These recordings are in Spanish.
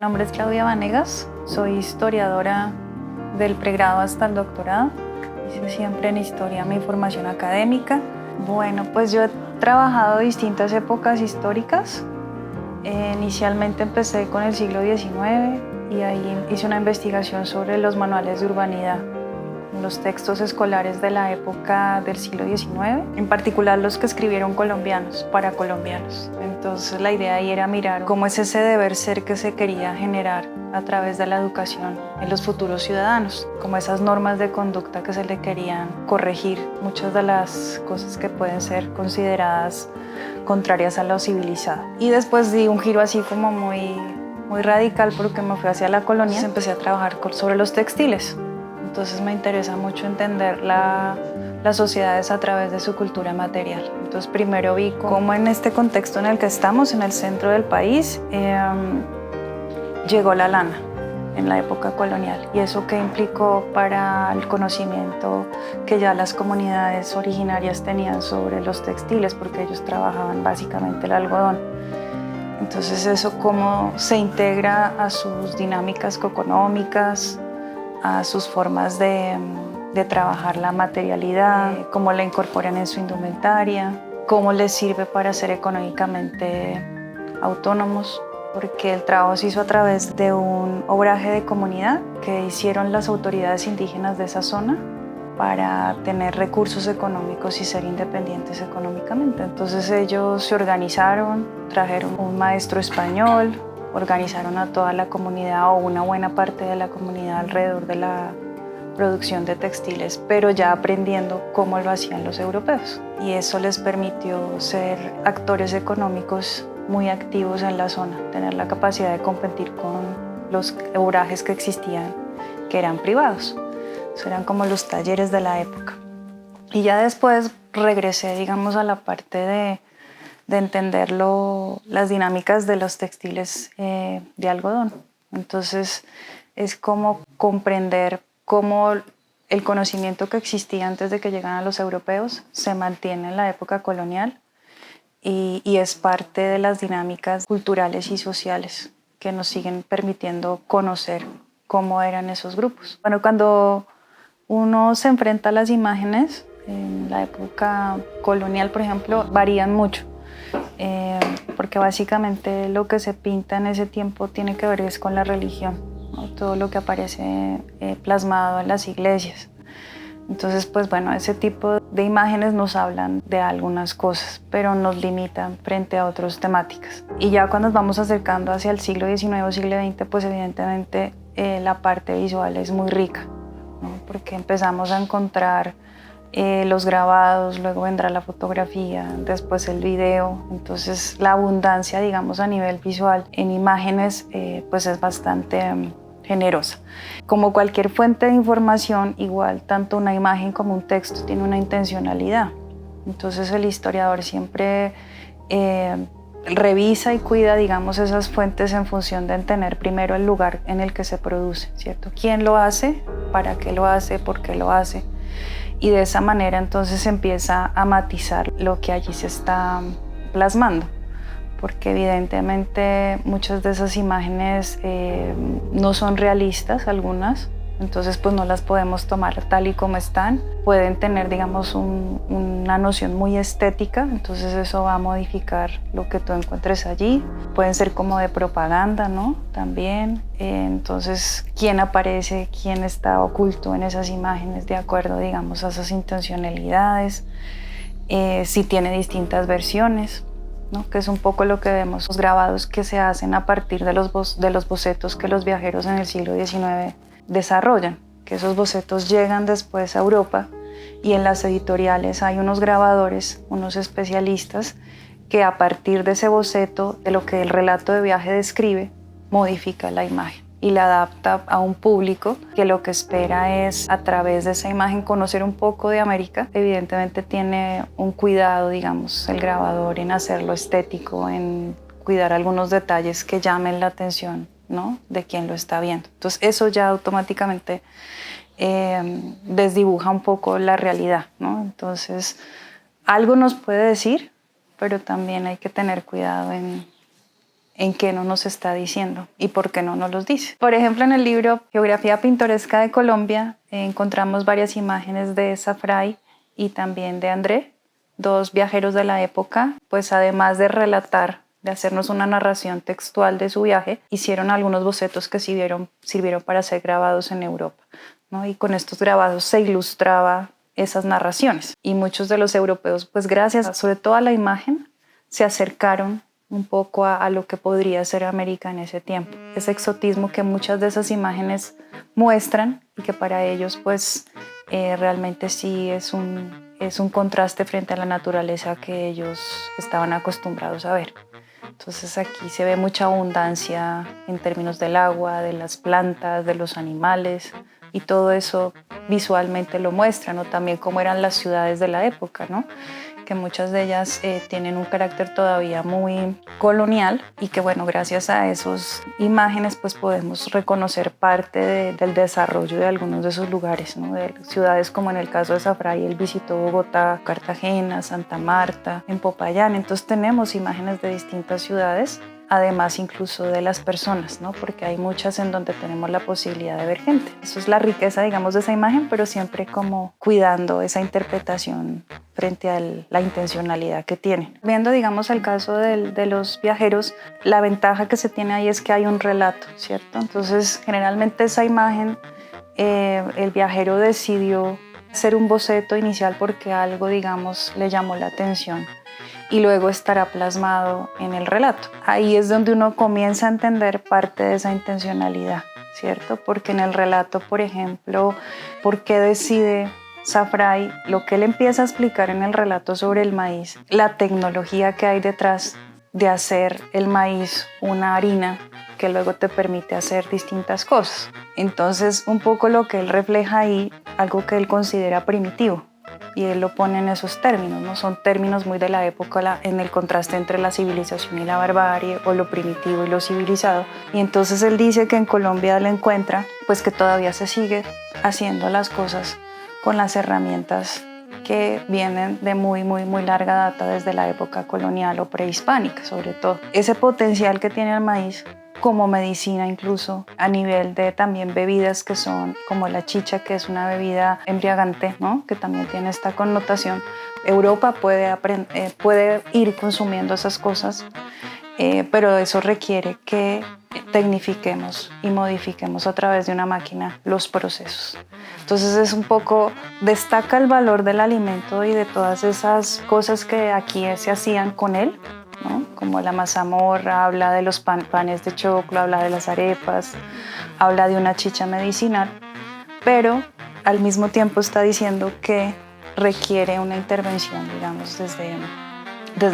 Mi nombre es Claudia Vanegas, soy historiadora del pregrado hasta el doctorado. Hice siempre en historia mi formación académica. Bueno, pues yo he trabajado distintas épocas históricas. Inicialmente empecé con el siglo XIX y ahí hice una investigación sobre los manuales de urbanidad, los textos escolares de la época del siglo XIX, en particular los que escribieron colombianos para colombianos. Entonces la idea ahí era mirar cómo es ese deber ser que se quería generar a través de la educación en los futuros ciudadanos, como esas normas de conducta que se le querían corregir, muchas de las cosas que pueden ser consideradas contrarias a lo civilizado. Y después di un giro así como muy radical porque me fui hacia la colonia y empecé a trabajar sobre los textiles. Entonces me interesa mucho entender las sociedades a través de su cultura material. Entonces primero vi cómo en este contexto en el que estamos, en el centro del país, llegó la lana en la época colonial y eso qué implicó para el conocimiento que ya las comunidades originarias tenían sobre los textiles, porque ellos trabajaban básicamente el algodón. Entonces eso cómo se integra a sus dinámicas económicas, a sus formas de trabajar la materialidad, cómo la incorporan en su indumentaria, cómo les sirve para ser económicamente autónomos, porque el trabajo se hizo a través de un obraje de comunidad que hicieron las autoridades indígenas de esa zona para tener recursos económicos y ser independientes económicamente. Entonces ellos se organizaron, trajeron un maestro español, organizaron a toda la comunidad o una buena parte de la comunidad alrededor de la producción de textiles, pero ya aprendiendo cómo lo hacían los europeos. Y eso les permitió ser actores económicos muy activos en la zona, tener la capacidad de competir con los obrajes que existían, que eran privados. Eso eran como los talleres de la época. Y ya después regresé, digamos, a la parte de entender las dinámicas de los textiles de algodón. Entonces es como comprender cómo el conocimiento que existía antes de que llegaran los europeos se mantiene en la época colonial y es parte de las dinámicas culturales y sociales que nos siguen permitiendo conocer cómo eran esos grupos. Bueno, cuando uno se enfrenta a las imágenes en la época colonial, por ejemplo, varían mucho. Porque básicamente lo que se pinta en ese tiempo tiene que ver es con la religión, ¿no? Todo lo que aparece plasmado en las iglesias. Entonces, pues bueno, ese tipo de imágenes nos hablan de algunas cosas, pero nos limitan frente a otras temáticas. Y ya cuando nos vamos acercando hacia el siglo XIX o siglo XX, pues evidentemente la parte visual es muy rica, ¿no? Porque empezamos a encontrar los grabados, luego vendrá la fotografía, después el video. Entonces la abundancia, digamos, a nivel visual en imágenes pues es bastante generosa. Como cualquier fuente de información, igual tanto una imagen como un texto tiene una intencionalidad. Entonces el historiador siempre revisa y cuida, digamos, esas fuentes en función de entender primero el lugar en el que se produce, ¿cierto? ¿Quién lo hace? ¿Para qué lo hace? ¿Por qué lo hace? Y de esa manera entonces empieza a matizar lo que allí se está plasmando, porque evidentemente muchas de esas imágenes no son realistas, algunas, entonces pues no las podemos tomar tal y como están. Pueden tener, digamos, una noción muy estética, entonces eso va a modificar lo que tú encuentres allí. Pueden ser como de propaganda, ¿no? También. Entonces, ¿quién aparece? ¿Quién está oculto en esas imágenes de acuerdo, digamos, a esas intencionalidades? Si tiene distintas versiones, ¿no? Que es un poco lo que vemos, los grabados que se hacen a partir de los bocetos que los viajeros en el siglo XIX desarrollan, que esos bocetos llegan después a Europa y en las editoriales hay unos grabadores, unos especialistas que a partir de ese boceto, de lo que el relato de viaje describe, modifica la imagen y la adapta a un público que lo que espera es a través de esa imagen conocer un poco de América. Evidentemente tiene un cuidado, digamos, el grabador en hacerlo estético, en cuidar algunos detalles que llamen la atención, ¿no? De quien lo está viendo. Entonces eso ya automáticamente desdibuja un poco la realidad, ¿no? Entonces algo nos puede decir, pero también hay que tener cuidado en en qué no nos está diciendo y por qué no nos los dice. Por ejemplo, en el libro Geografía Pintoresca de Colombia encontramos varias imágenes de Safrai y también de André, dos viajeros de la época, pues además de relatar, de hacernos una narración textual de su viaje, hicieron algunos bocetos que sirvieron para ser grabados en Europa, ¿no? Y con estos grabados se ilustraba esas narraciones. Y muchos de los europeos, pues gracias sobre todo a la imagen, se acercaron un poco a lo que podría ser América en ese tiempo. Ese exotismo que muchas de esas imágenes muestran y que para ellos pues realmente sí es un contraste frente a la naturaleza que ellos estaban acostumbrados a ver. Entonces aquí se ve mucha abundancia en términos del agua, de las plantas, de los animales, y todo eso visualmente lo muestra, ¿no? También cómo eran las ciudades de la época, ¿no? Que muchas de ellas tienen un carácter todavía muy colonial y que, bueno, gracias a esas imágenes pues podemos reconocer parte del desarrollo de algunos de esos lugares, ¿no? De ciudades como en el caso de Safrai, él visitó Bogotá, Cartagena, Santa Marta, en Popayán. Entonces tenemos imágenes de distintas ciudades, además incluso de las personas, ¿no? Porque hay muchas en donde tenemos la posibilidad de ver gente. Eso es la riqueza, digamos, de esa imagen, pero siempre como cuidando esa interpretación frente a la intencionalidad que tienen. Viendo, digamos, el caso de los viajeros, la ventaja que se tiene ahí es que hay un relato, ¿cierto? Entonces, generalmente esa imagen, el viajero decidió hacer un boceto inicial porque algo, digamos, le llamó la atención, y luego estará plasmado en el relato. Ahí es donde uno comienza a entender parte de esa intencionalidad, ¿cierto? Porque en el relato, por ejemplo, ¿por qué decide Safrai lo que él empieza a explicar en el relato sobre el maíz? La tecnología que hay detrás de hacer el maíz una harina que luego te permite hacer distintas cosas. Entonces, un poco lo que él refleja ahí, algo que él considera primitivo, y él lo pone en esos términos, ¿no? Son términos muy de la época, en el contraste entre la civilización y la barbarie, o lo primitivo y lo civilizado. Y entonces él dice que en Colombia él encuentra pues que todavía se sigue haciendo las cosas con las herramientas que vienen de muy larga data, desde la época colonial o prehispánica sobre todo. Ese potencial que tiene el maíz como medicina, incluso a nivel de también bebidas que son como la chicha, que es una bebida embriagante, ¿no? Que también tiene esta connotación. Europa puede ir consumiendo esas cosas, pero eso requiere que tecnifiquemos y modifiquemos a través de una máquina los procesos. Entonces es un poco, destaca el valor del alimento y de todas esas cosas que aquí se hacían con él, ¿no? Como la mazamorra, habla de los panes de choclo, habla de las arepas, habla de una chicha medicinal, pero al mismo tiempo está diciendo que requiere una intervención, digamos, desde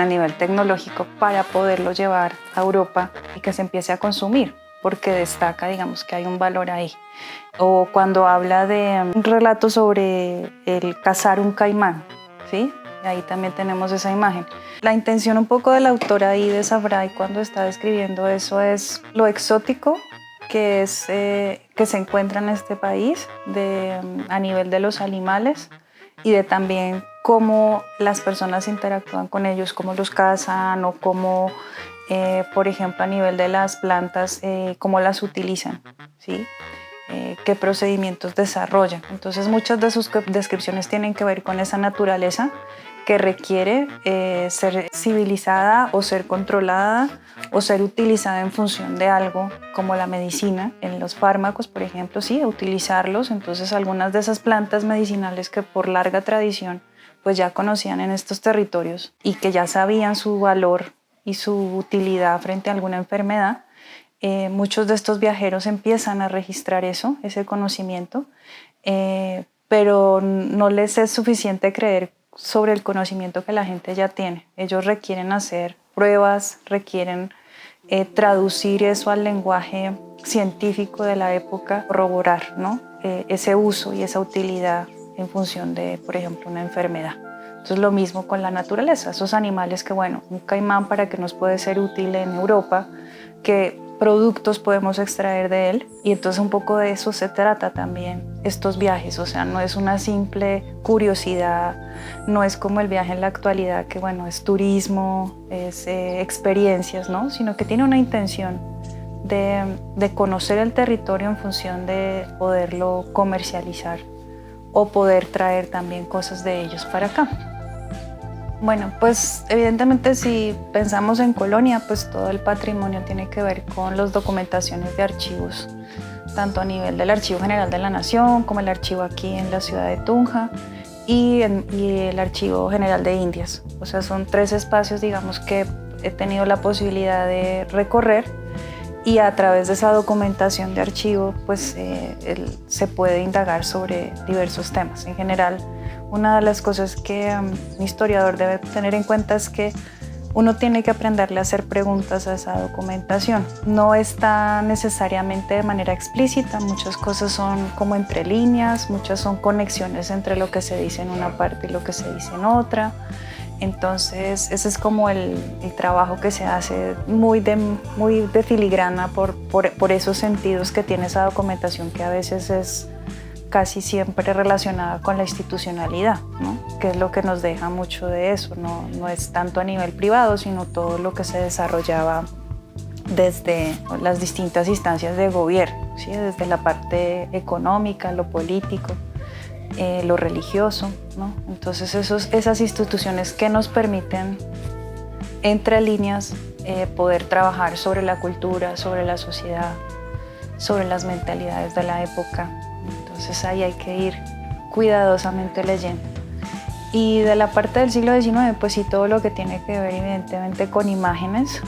el nivel tecnológico para poderlo llevar a Europa y que se empiece a consumir, porque destaca, digamos, que hay un valor ahí. O cuando habla de un relato sobre el cazar un caimán, ¿sí? Ahí también tenemos esa imagen. La intención un poco de la autora ahí de Safrai cuando está describiendo eso es lo exótico que se encuentra en este país a nivel de los animales y de también cómo las personas interactúan con ellos, cómo los cazan o cómo, por ejemplo, a nivel de las plantas, cómo las utilizan, ¿sí? Qué procedimientos desarrollan. Entonces muchas de sus descripciones tienen que ver con esa naturaleza que requiere ser civilizada o ser controlada o ser utilizada en función de algo como la medicina. En los fármacos, por ejemplo, sí, utilizarlos. Entonces algunas de esas plantas medicinales que por larga tradición pues ya conocían en estos territorios y que ya sabían su valor y su utilidad frente a alguna enfermedad, muchos de estos viajeros empiezan a registrar ese conocimiento, pero no les es suficiente creer sobre el conocimiento que la gente ya tiene. Ellos requieren hacer pruebas, requieren traducir eso al lenguaje científico de la época, corroborar, ¿no? Ese uso y esa utilidad en función de, por ejemplo, una enfermedad. Entonces lo mismo con la naturaleza, esos animales que, bueno, un caimán para que nos puede ser útil en Europa, que productos podemos extraer de él. Y entonces un poco de eso se trata también estos viajes. O sea, no es una simple curiosidad, no es como el viaje en la actualidad, que bueno, es turismo, es experiencias, ¿no? Sino que tiene una intención de conocer el territorio en función de poderlo comercializar o poder traer también cosas de ellos para acá. Bueno, pues evidentemente si pensamos en Colonia, pues todo el patrimonio tiene que ver con las documentaciones de archivos, tanto a nivel del Archivo General de la Nación como el archivo aquí en la ciudad de Tunja y el Archivo General de Indias. O sea, son 3 espacios, digamos, que he tenido la posibilidad de recorrer y a través de esa documentación de archivo, pues se puede indagar sobre diversos temas. En general, una de las cosas que un historiador debe tener en cuenta es que uno tiene que aprenderle a hacer preguntas a esa documentación. No está necesariamente de manera explícita, muchas cosas son como entre líneas, muchas son conexiones entre lo que se dice en una parte y lo que se dice en otra. Entonces, ese es como el trabajo que se hace muy de filigrana por esos sentidos que tiene esa documentación, que a veces es casi siempre relacionada con la institucionalidad, ¿no? Que es lo que nos deja mucho de eso. No es tanto a nivel privado, sino todo lo que se desarrollaba desde las distintas instancias de gobierno, ¿sí? Desde la parte económica, lo político, lo religioso, ¿no? Entonces esas instituciones que nos permiten, entre líneas, poder trabajar sobre la cultura, sobre la sociedad, sobre las mentalidades de la época. Entonces ahí hay que ir cuidadosamente leyendo. Y de la parte del siglo XIX, pues sí, todo lo que tiene que ver evidentemente con imágenes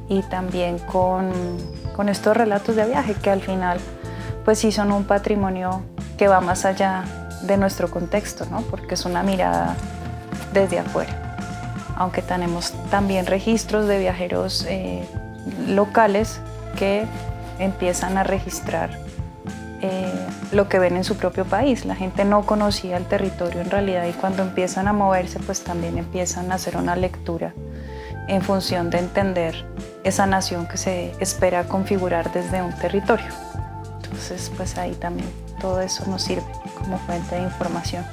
y también con estos relatos de viaje, que al final pues sí son un patrimonio que va más allá de nuestro contexto, ¿no? Porque es una mirada desde afuera. Aunque tenemos también registros de viajeros locales que empiezan a registrar lo que ven en su propio país. La gente no conocía el territorio en realidad, y cuando empiezan a moverse, pues también empiezan a hacer una lectura en función de entender esa nación que se espera configurar desde un territorio. Entonces, pues ahí también todo eso nos sirve como fuente de información.